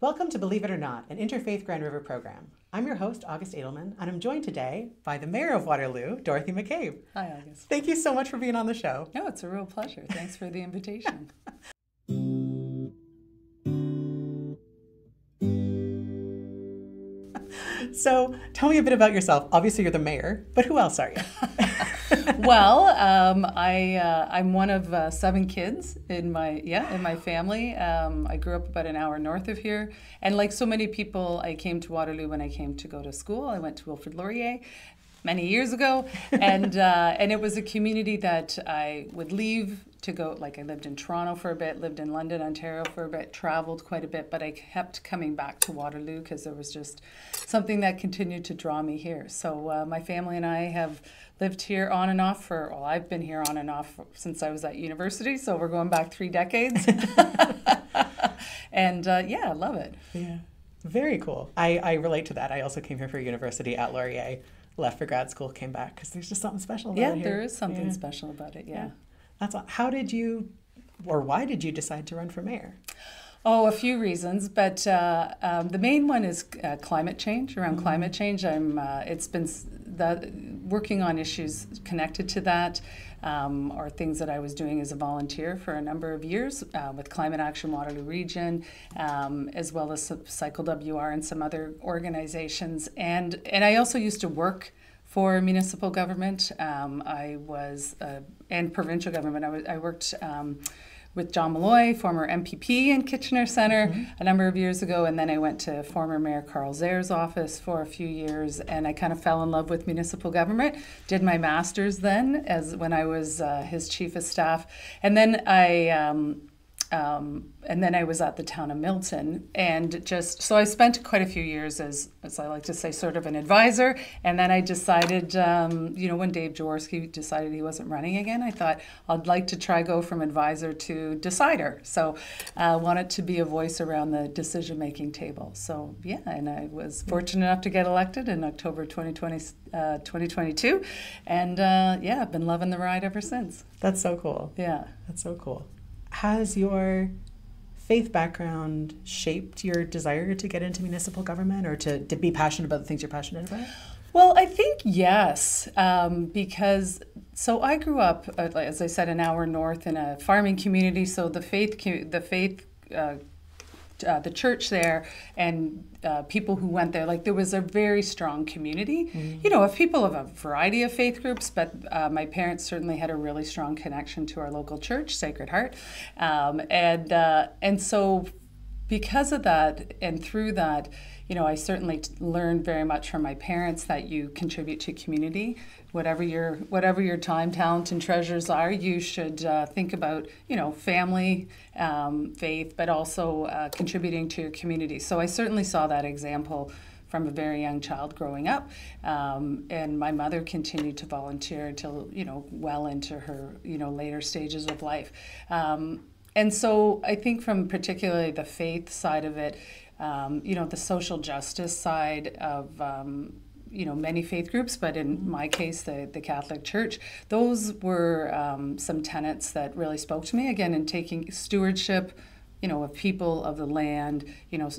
Welcome to Believe It or Not, an Interfaith Grand River program. I'm your host, August Edelman, and I'm joined today by the Mayor of Waterloo, Dorothy McCabe. Hi, August. Thank you so much for being on the show. No, it's a real pleasure. Thanks for the invitation. So tell me a bit about yourself. Obviously, you're the mayor, but who else are you? Well, I'm one of 7 kids in my family. I grew up about an hour north of here, and like so many people, I came to Waterloo when I came to go to school. I went to Wilfrid Laurier many years ago, and it was a community that I would leave to go. Like, I lived in Toronto for a bit, lived in London, Ontario for a bit, traveled quite a bit, but I kept coming back to Waterloo because there was just something that continued to draw me here. So my family and I have lived here on and off I've been here on and off since I was at university, so we're going back 3 decades. And yeah, I love it. Yeah, very cool. I relate to that. I also came here for university at Laurier, left for grad school, came back because there's just something special about it here. There is something special about it, yeah. That's all. How did you, or why did you decide to run for mayor? Oh, a few reasons, but the main one is climate change. Around climate change, it's been working on issues connected to that, or things that I was doing as a volunteer for a number of years with Climate Action Waterloo Region, as well as Cycle WR and some other organizations, and I also used to work for municipal government. I was and provincial government. I worked with John Malloy, former MPP in Kitchener Centre, a number of years ago, and then I went to former Mayor Carl Zare's office for a few years, and I kind of fell in love with municipal government. Did my master's then, when I was his chief of staff, and then I was at the town of Milton, and so I spent quite a few years as I like to say, sort of an advisor. And then I decided, when Dave Jaworski decided he wasn't running again, I thought I'd like to try go from advisor to decider. So I wanted to be a voice around the decision-making table. So yeah, and I was fortunate enough to get elected in October 2022, and I've been loving the ride ever since. That's so cool. Yeah, that's so cool. Has your faith background shaped your desire to get into municipal government, or to be passionate about the things you're passionate about? Well, I think yes, because I grew up, as I said, an hour north in a farming community. So the church there and people who went there, there was a very strong community, of people of a variety of faith groups, but my parents certainly had a really strong connection to our local church, Sacred Heart. And so because of that and through that, I certainly learned very much from my parents that you contribute to community. Whatever your time, talent, and treasures are, you should think about, family, faith, but also contributing to your community. So I certainly saw that example from a very young child growing up, and my mother continued to volunteer until well into her later stages of life. And so I think from particularly the faith side of it, the social justice side of many faith groups, but in my case, the Catholic Church, those were some tenets that really spoke to me, again, in taking stewardship, of people, of the land,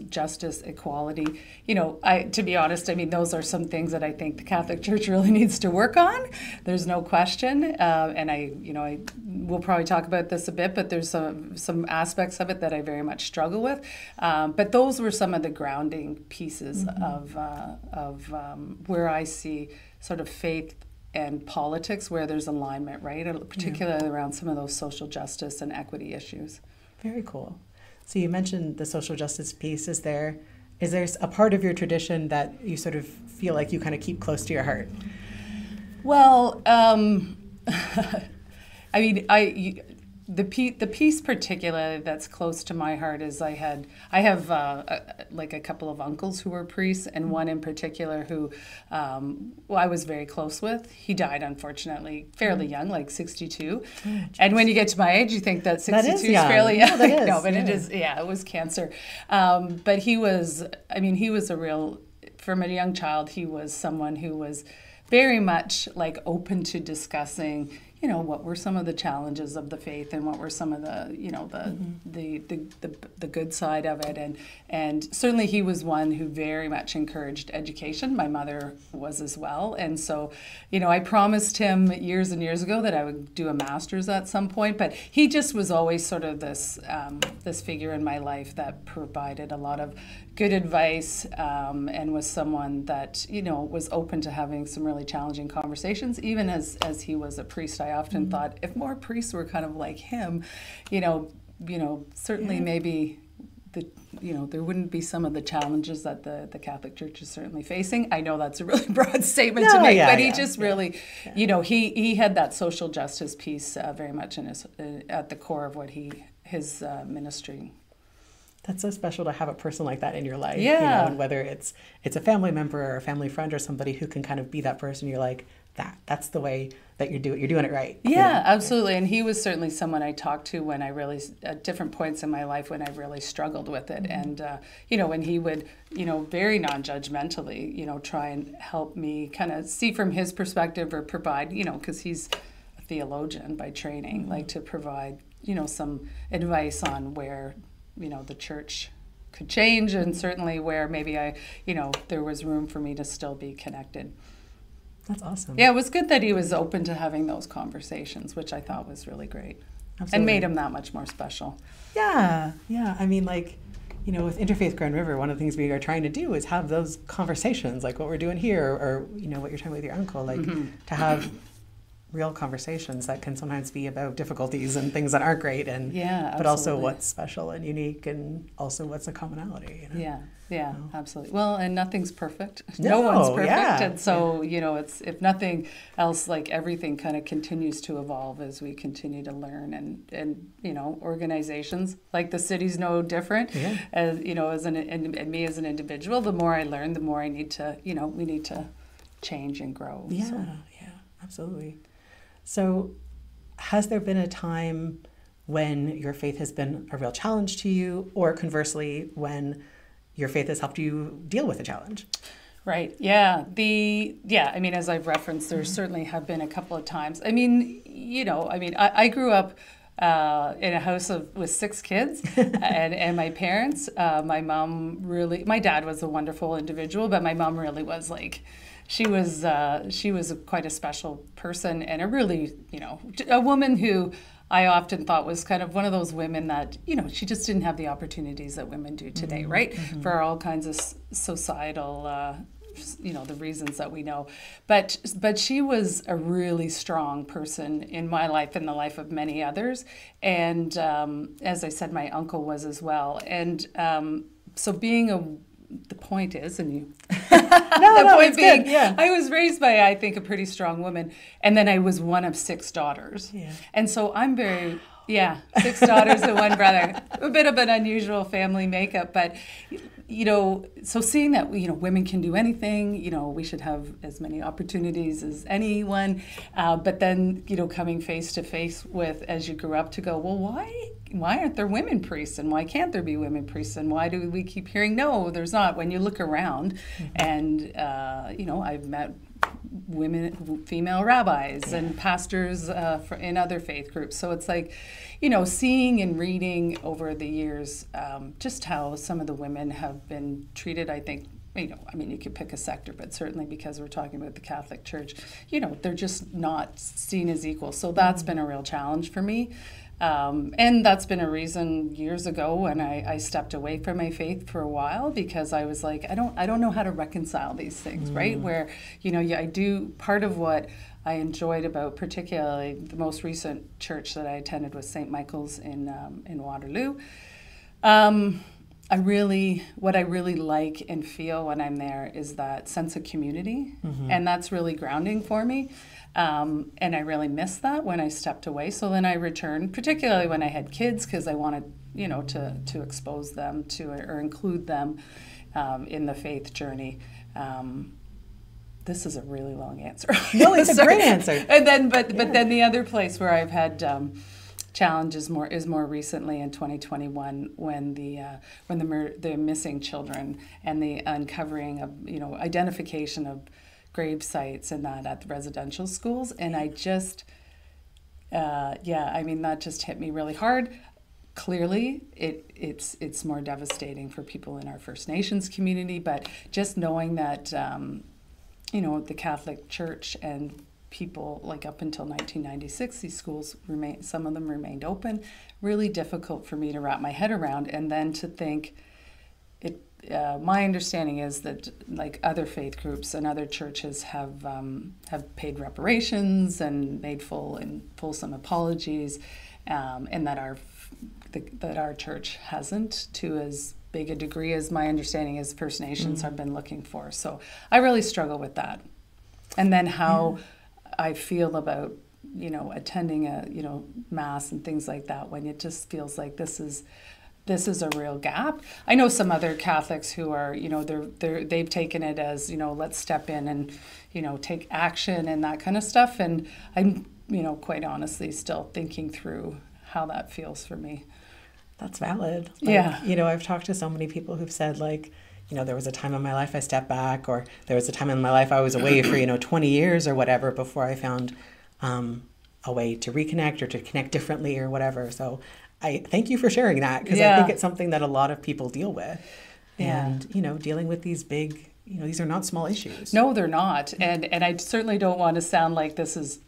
justice, equality. To be honest, those are some things that I think the Catholic Church really needs to work on. There's no question. And we'll probably talk about this a bit, but there's some aspects of it that I very much struggle with. But those were some of the grounding pieces of where I see sort of faith and politics, where there's alignment, right? Particularly around some of those social justice and equity issues. Very cool. So you mentioned the social justice piece. Is there a part of your tradition that you sort of feel like you kind of keep close to your heart? Well, the piece particularly that's close to my heart is I have a couple of uncles who were priests, and one in particular who I was very close with. He died, unfortunately, fairly young, like 62. And when you get to my age, you think that 62 is fairly young. No, but it is. Yeah, it was cancer. But he was a real, from a young child, he was someone who was very much open to discussing what were some of the challenges of the faith and what were some of the, the good side of it. And certainly he was one who very much encouraged education. My mother was as well. And so, I promised him years and years ago that I would do a master's at some point, but he just was always sort of this figure in my life that provided a lot of good advice, and was someone that, was open to having some really challenging conversations. Even as he was a priest, I often thought if more priests were kind of like him, certainly maybe there wouldn't be some of the challenges that the Catholic Church is certainly facing. I know that's a really broad statement to make, but he just really, he had that social justice piece very much in at the core of what his ministry. That's so special to have a person like that in your life. Yeah. And whether it's a family member or a family friend or somebody who can kind of be that person, you're like, that's the way that you're doing it right. Yeah, absolutely. And he was certainly someone I talked to when I really, at different points in my life when I really struggled with it. And, when he would, very non-judgmentally, try and help me kind of see from his perspective or provide, because he's a theologian by training, like to provide, some advice on where, the church could change, and certainly where maybe there was room for me to still be connected. That's awesome. Yeah, it was good that he was open to having those conversations, which I thought was really great. Absolutely. And made him that much more special. Yeah. I mean, with Interfaith Grand River, one of the things we are trying to do is have those conversations, like what we're doing here, or, what you're talking with your uncle, to have real conversations that can sometimes be about difficulties and things that aren't great, and but also what's special and unique, and also what's a commonality. Yeah, absolutely. Well, and nothing's perfect. No one's perfect, and so it's, if nothing else, like everything kind of continues to evolve as we continue to learn, and organizations like the city's no different. As and me as an individual, the more I learn, the more I need to we need to change and grow. Yeah, absolutely. So has there been a time when your faith has been a real challenge to you, or conversely, when your faith has helped you deal with a challenge? Right. Yeah. I mean, as I've referenced, there certainly have been a couple of times. I mean, I grew up in a house with 6 kids and my parents. My dad was a wonderful individual, but my mom really was she was quite a special person, and a really, a woman who I often thought was kind of one of those women that, she just didn't have the opportunities that women do today, right? Mm-hmm. For all kinds of societal, the reasons that we know. But she was a really strong person in my life and the life of many others. And as I said, my uncle was as well. And so the point is, and you... the point being, good. Yeah. I was raised by, I think, a pretty strong woman, and then I was one of 6 daughters. Yeah. And so I'm very, 6 daughters and 1 brother. A bit of an unusual family makeup, but, so seeing that, women can do anything, we should have as many opportunities as anyone, but then, coming face to face with, as you grew up, to go, well, why aren't there women priests, and why can't there be women priests, and why do we keep hearing no, there's not, when you look around, and I've met female rabbis and pastors in other faith groups, so it's like, seeing and reading over the years just how some of the women have been treated. I think, you could pick a sector, but certainly because we're talking about the Catholic Church, they're just not seen as equal. So that's been a real challenge for me. And that's been a reason years ago when I stepped away from my faith for a while, because I was like, I don't know how to reconcile these things, right? Where, I do, part of what I enjoyed about particularly the most recent church that I attended was St. Michael's in Waterloo. What I really like and feel when I'm there is that sense of community, and that's really grounding for me. And I really missed that when I stepped away. So then I returned, particularly when I had kids, because I wanted, to expose them to or include them in the faith journey. This is a really long answer. No, it's a great answer. And then, but then the other place where I've had challenges more recently in 2021 when the missing children and the uncovering of identification of grave sites and that at the residential schools, and I just yeah, I mean, that just hit me really hard. Clearly, it's more devastating for people in our First Nations community, but just knowing that, the Catholic Church and people, like up until 1996, these schools some of them remained open, really difficult for me to wrap my head around. And then to think, my understanding is that like other faith groups and other churches have paid reparations and made fulsome apologies, and that our church hasn't, to as big a degree as my understanding is First Nations have been looking for. So I really struggle with that. And then how I feel about attending a mass and things like that, when it just feels like this is a real gap. I know some other Catholics who are, they've taken it as, let's step in and, take action and that kind of stuff. And I'm, quite honestly still thinking through how that feels for me. That's valid. Yeah. I've talked to so many people who've said there was a time in my life I stepped back, or there was a time in my life I was away for, 20 years or whatever before I found a way to reconnect or to connect differently or whatever. So I thank you for sharing that, because I think it's something that a lot of people deal with. Yeah. And, dealing with these big, these are not small issues. No, they're not. And I certainly don't want to sound like this is,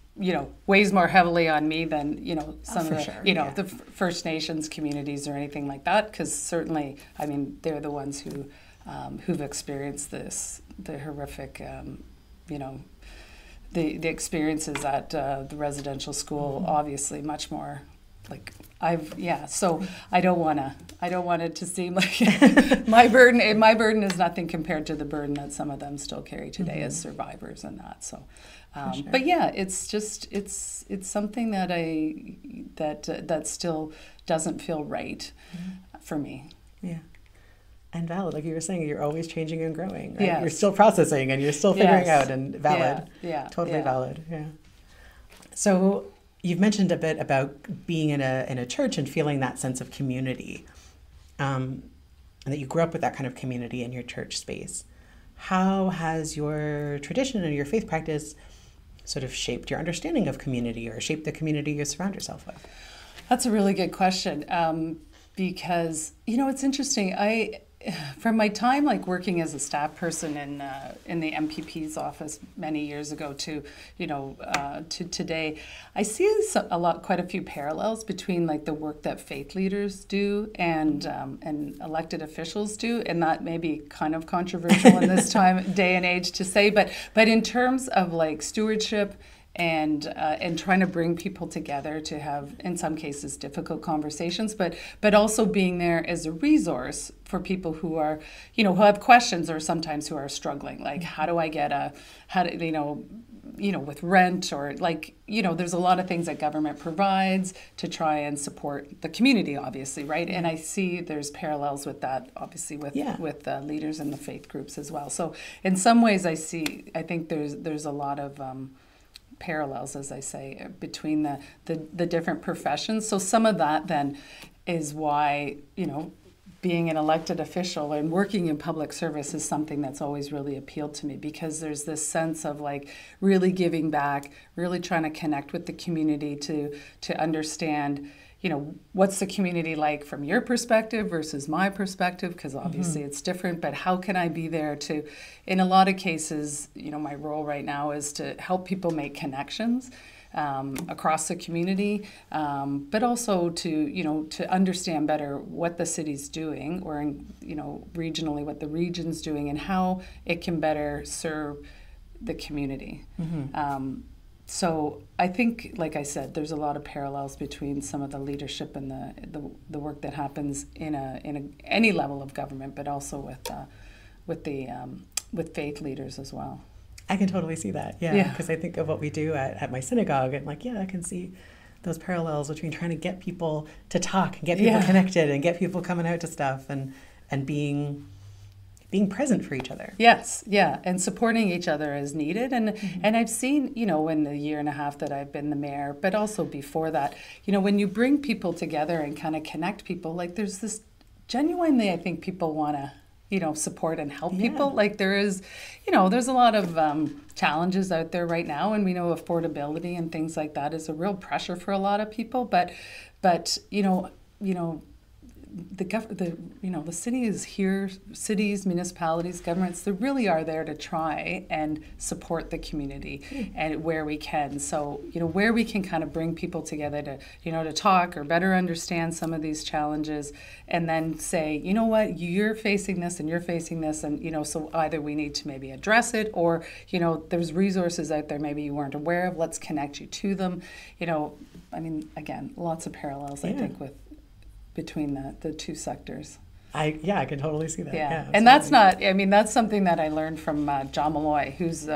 weighs more heavily on me than, some of the, the First Nations communities or anything like that. Because certainly, I mean, they're the ones who've experienced the horrific, the experiences at the residential school, obviously much more like so I don't want it to seem like my burden is nothing compared to the burden that some of them still carry today as survivors and that. So Sure. But yeah, it's just it's something that that still doesn't feel right for me. Yeah. And valid, like you were saying, you're always changing and growing, right? Yes. You're still processing and you're still figuring out, and valid. Yeah. Totally valid. Yeah. So you've mentioned a bit about being in a church and feeling that sense of community, and that you grew up with that kind of community in your church space. How has your tradition and your faith practice sort of shaped your understanding of community, or shaped the community you surround yourself with? That's a really good question, because it's interesting. From my time like working as a staff person in the MPP's office many years ago to to today, I see quite a few parallels between like the work that faith leaders do and elected officials do, and that may be kind of controversial in this day and age to say, but in terms of like stewardship and trying to bring people together to have, in some cases, difficult conversations, but also being there as a resource for people who are, who have questions, or sometimes who are struggling. Like, how do I get with rent, or like, there's a lot of things that government provides to try and support the community, obviously, right? And I see there's parallels with that, obviously, with leaders in the faith groups as well. So in some ways, I think there's a lot of parallels, as I say, between the different professions. So some of that then is why, being an elected official and working in public service is something that's always really appealed to me, because there's this sense of like really giving back, really trying to connect with the community to understand, what's the community like from your perspective versus my perspective, because obviously it's different, but how can I be there to, in a lot of cases, my role right now is to help people make connections across the community, but also to understand better what the city's doing, or regionally what the region's doing, and how it can better serve the community. So I think, like I said, there's a lot of parallels between some of the leadership and the work that happens in any level of government, but also with faith leaders as well. I can totally see that, because I think of what we do at my synagogue, and like, I can see those parallels between trying to get people to talk and get people connected and get people coming out to stuff and being present for each other. Yes, and supporting each other as needed. And I've seen, in the year and a half that I've been the mayor, but also before that, when you bring people together and kind of connect people, like there's this genuinely, I think people want to support and help people. Like there is, there's a lot of challenges out there right now, and we know affordability and things like that is a real pressure for a lot of people. But the city is here, cities, municipalities, governments, they really are there to try and support the community and where we can. So, where we can kind of bring people together to talk or better understand some of these challenges, and then say, you know what, you're facing this and you're facing this, and, so either we need to maybe address it, or, there's resources out there maybe you weren't aware of, let's connect you to them. Again, lots of parallels, I think, between the two sectors. I can totally see that. Yeah, and that's that's something that I learned from John Malloy, who's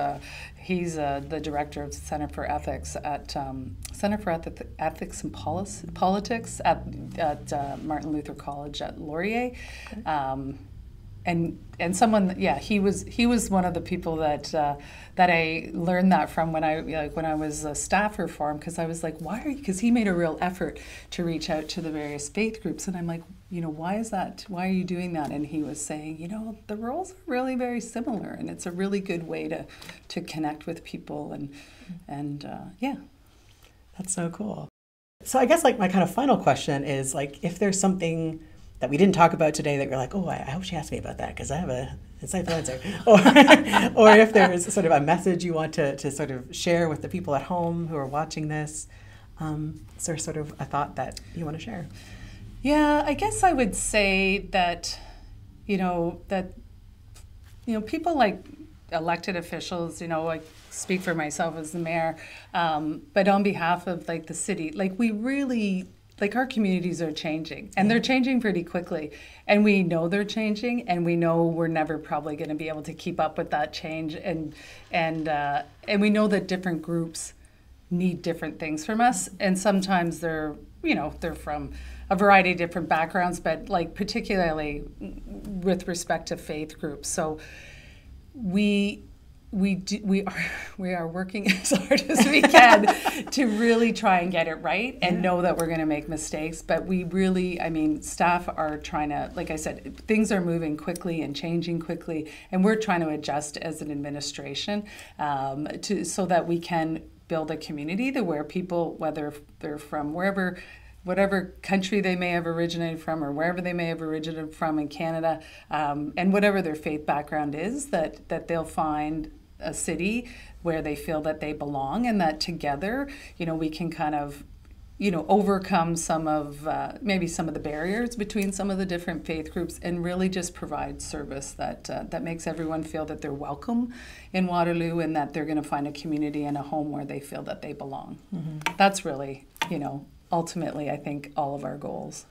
he's the director of the Center for Ethics at Ethics and Politics at Martin Luther College at Laurier. And someone, he was one of the people that I learned that from when I was a staffer for him, because I was like, because he made a real effort to reach out to the various faith groups, and I'm like, why is that? Why are you doing that? And he was saying, the roles are really very similar, and it's a really good way to connect with people, and That's so cool. So I guess my kind of final question is if there's something that we didn't talk about today that you're like, I hope she asked me about that because I have a insightful answer. Or if there's sort of a message you want to sort of share with the people at home who are watching this, is there sort of a thought that you want to share? Yeah, I guess I would say that, people like elected officials, I speak for myself as the mayor, but on behalf of the city, we really, our communities are changing, and they're changing pretty quickly, and we know they're changing, and we know we're never probably going to be able to keep up with that change, and we know that different groups need different things from us, and sometimes they're from a variety of different backgrounds, but particularly with respect to faith groups. So we are working as hard as we can to really try and get it right, and know that we're going to make mistakes. But we really, staff are trying to, like I said, things are moving quickly and changing quickly, and we're trying to adjust as an administration so that we can build a community where people, whether they're from whatever country they may have originated from, or wherever they may have originated from in Canada, and whatever their faith background is, that they'll find a city where they feel that they belong, and that together, we can kind of, overcome some of maybe some of the barriers between some of the different faith groups, and really just provide service that makes everyone feel that they're welcome in Waterloo, and that they're going to find a community and a home where they feel that they belong. Mm-hmm. That's really, ultimately, I think, all of our goals.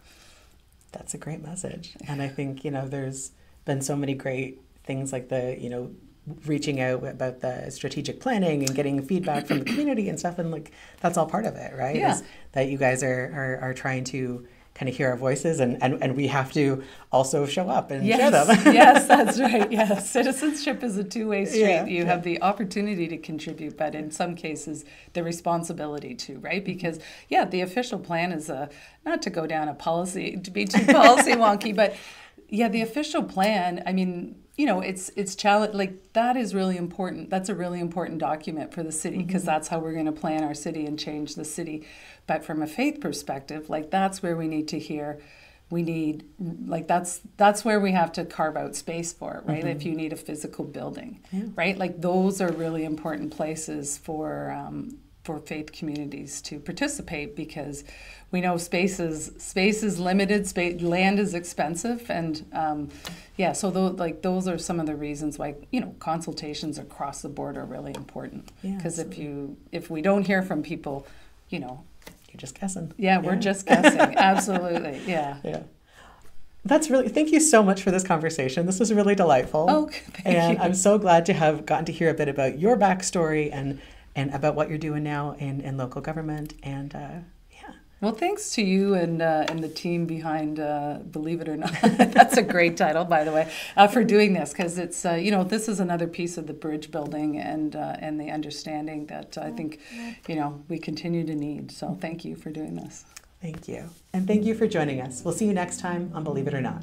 That's a great message. And I think, there's been so many great things like reaching out about the strategic planning and getting feedback from the community and stuff. And that's all part of it, right? Yeah. Is that you guys are trying to kind of hear our voices, and we have to also show up and share them. Yes, that's right. Yes. Citizenship is a two-way street. You have the opportunity to contribute, but in some cases, the responsibility to, right? Because, the official plan is not to go down a policy, to be too policy wonky, but the official plan, it's challenge, that is really important. That's a really important document for the city, because that's how we're going to plan our city and change the city. But from a faith perspective, that's where we need to hear. We need, that's where we have to carve out space for it, right? Mm-hmm. If you need a physical building, right? Those are really important places for faith communities to participate, because we know space is limited, land is expensive, and so those are some of the reasons why consultations across the board are really important. Because if we don't hear from people, you're just guessing. We're just guessing. Absolutely. Yeah. That's really, thank you so much for this conversation. This was really delightful. Oh, thank you. I'm so glad to have gotten to hear a bit about your backstory and about what you're doing now in local government. And well, thanks to you and the team behind Believe It or Not. That's a great title, by the way, for doing this, because it's this is another piece of the bridge building and the understanding that I think we continue to need. So thank you for doing this. Thank you, and thank you for joining us. We'll see you next time on Believe It or Not.